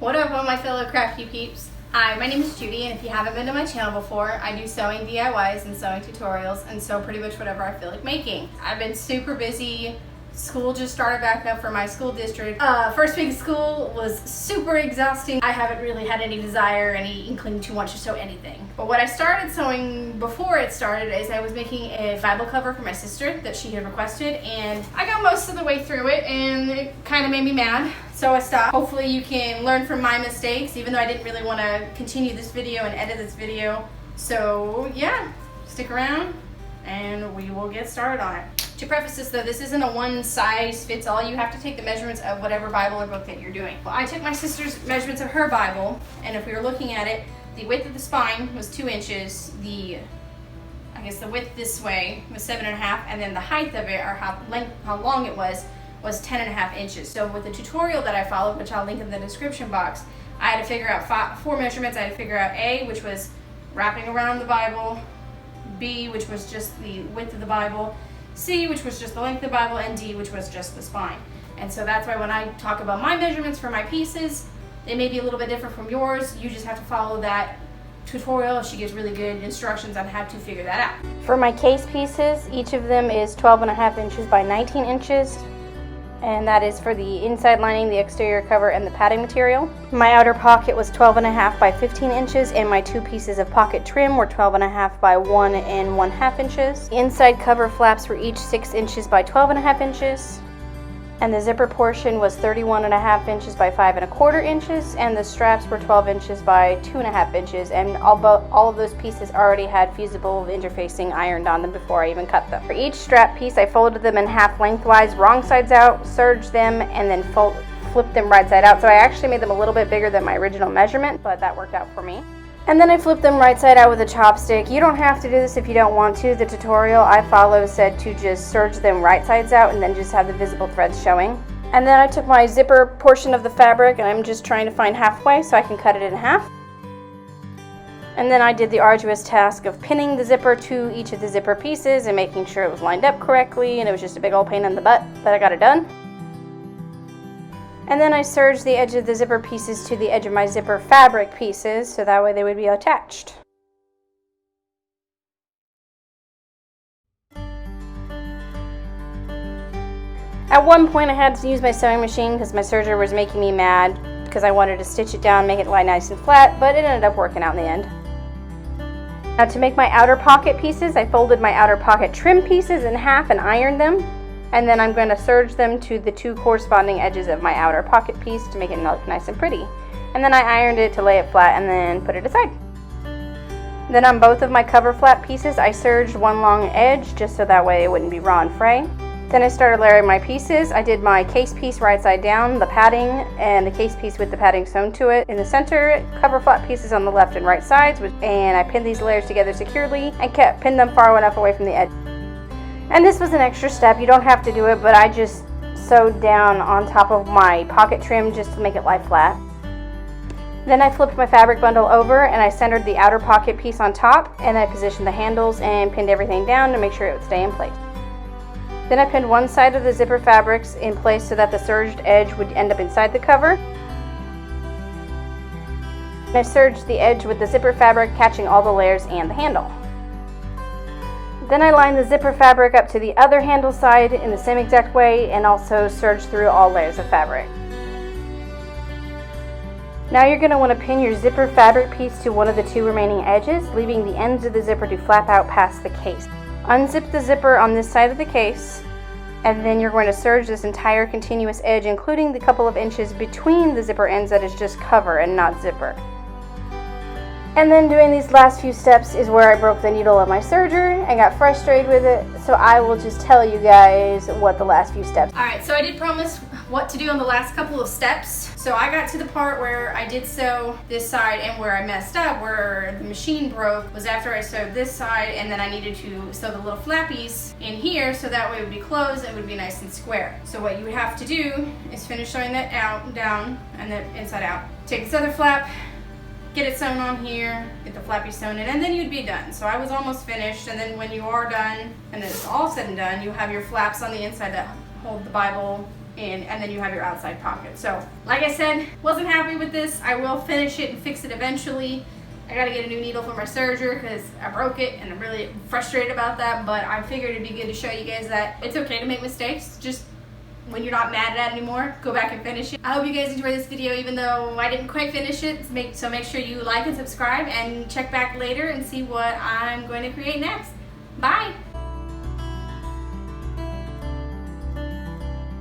What up, all my fellow crafty peeps? Hi, my name is Judy, and if you haven't been to my channel before, I do sewing DIYs and sewing tutorials and sew pretty much whatever I feel like making. I've been super busy. School just started back up for my school district. First week of school was super exhausting. I haven't really had any desire, any inkling to want to sew anything. But what I started sewing before it started is I was making a Bible cover for my sister that she had requested, and I got most of the way through it and it kind of made me mad. So I stopped. Hopefully you can learn from my mistakes, even though I didn't really want to continue this video and edit this video. So yeah, stick around and we will get started on it. To preface this though, this isn't a one size fits all. You have to take the measurements of whatever Bible or book that you're doing. Well, I took my sister's measurements of her Bible, and if we were looking at it, the width of the spine was 2 inches. The width this way was 7.5, and then the height of it, or how long it was 10.5 inches. So with the tutorial that I followed, which I'll link in the description box, I had to figure out four measurements. I had to figure out A, which was wrapping around the Bible, B, which was just the width of the Bible, C, which was just the length of the Bible, and D, which was just the spine. And so that's why when I talk about my measurements for my pieces, they may be a little bit different from yours. You just have to follow that tutorial. She gives really good instructions on how to figure that out. For my case pieces, each of them is 12.5 inches by 19 inches. And that is for the inside lining, the exterior cover, and the padding material. My outer pocket was 12.5 by 15 inches, and my 2 pieces of pocket trim were 12.5 by 1 1/2 inches. The inside cover flaps were each 6 inches by 12.5 inches. And the zipper portion was 31.5 inches by 5 1/4 inches, and the straps were 12 inches by 2.5 inches, and all of those pieces already had fusible interfacing ironed on them before I even cut them. For each strap piece, I folded them in half lengthwise, wrong sides out, serged them, and then flipped them right side out. So I actually made them a little bit bigger than my original measurement, but that worked out for me. And then I flipped them right side out with a chopstick. You don't have to do this if you don't want to. The tutorial I followed said to just serge them right sides out and then just have the visible threads showing. And then I took my zipper portion of the fabric, and I'm just trying to find halfway so I can cut it in half. And then I did the arduous task of pinning the zipper to each of the zipper pieces and making sure it was lined up correctly, and it was just a big old pain in the butt, but I got it done. And then I serged the edge of the zipper pieces to the edge of my zipper fabric pieces, so that way they would be attached. At one point I had to use my sewing machine because my serger was making me mad because I wanted to stitch it down, make it lie nice and flat, but it ended up working out in the end. Now to make my outer pocket pieces, I folded my outer pocket trim pieces in half and ironed them. And then I'm going to serge them to the 2 corresponding edges of my outer pocket piece to make it look nice and pretty. And then I ironed it to lay it flat and then put it aside. Then on both of my cover flap pieces, I serged one long edge just so that way it wouldn't be raw and fray. Then I started layering my pieces. I did my case piece right side down, the padding, and the case piece with the padding sewn to it in the center, cover flap pieces on the left and right sides, and I pinned these layers together securely and pinned them far enough away from the edge. And this was an extra step. You don't have to do it, but I just sewed down on top of my pocket trim just to make it lie flat. Then I flipped my fabric bundle over and I centered the outer pocket piece on top, and I positioned the handles and pinned everything down to make sure it would stay in place. Then I pinned one side of the zipper fabrics in place so that the serged edge would end up inside the cover. And I serged the edge with the zipper fabric, catching all the layers and the handle. Then I lined the zipper fabric up to the other handle side in the same exact way, and also serged through all layers of fabric. Now you're going to want to pin your zipper fabric piece to one of the 2 remaining edges, leaving the ends of the zipper to flap out past the case. Unzip the zipper on this side of the case, and then you're going to serge this entire continuous edge, including the couple of inches between the zipper ends that is just cover and not zipper. And then doing these last few steps is where I broke the needle of my serger and got frustrated with it, so I will just tell you guys what the last few steps. Alright, so I did promise what to do on the last couple of steps. So I got to the part where I did sew this side, and where I messed up, where the machine broke, was after I sewed this side, and then I needed to sew the little flappies in here so that way it would be closed and it would be nice and square. So what you would have to do is finish sewing that out, down, and then inside out. Take this other flap, get it sewn on here, get the flappy sewn in, and then you'd be done. So I was almost finished, and then when you are done, and it's all said and done, you have your flaps on the inside that hold the Bible and then you have your outside pocket. So like I said, wasn't happy with this. I will finish it and fix it eventually. I gotta get a new needle for my serger because I broke it and I'm really frustrated about that, but I figured it'd be good to show you guys that it's okay to make mistakes. Just when you're not mad at it anymore, go back and finish it. I hope you guys enjoyed this video even though I didn't quite finish it. So make sure you like and subscribe and check back later and see what I'm going to create next. Bye!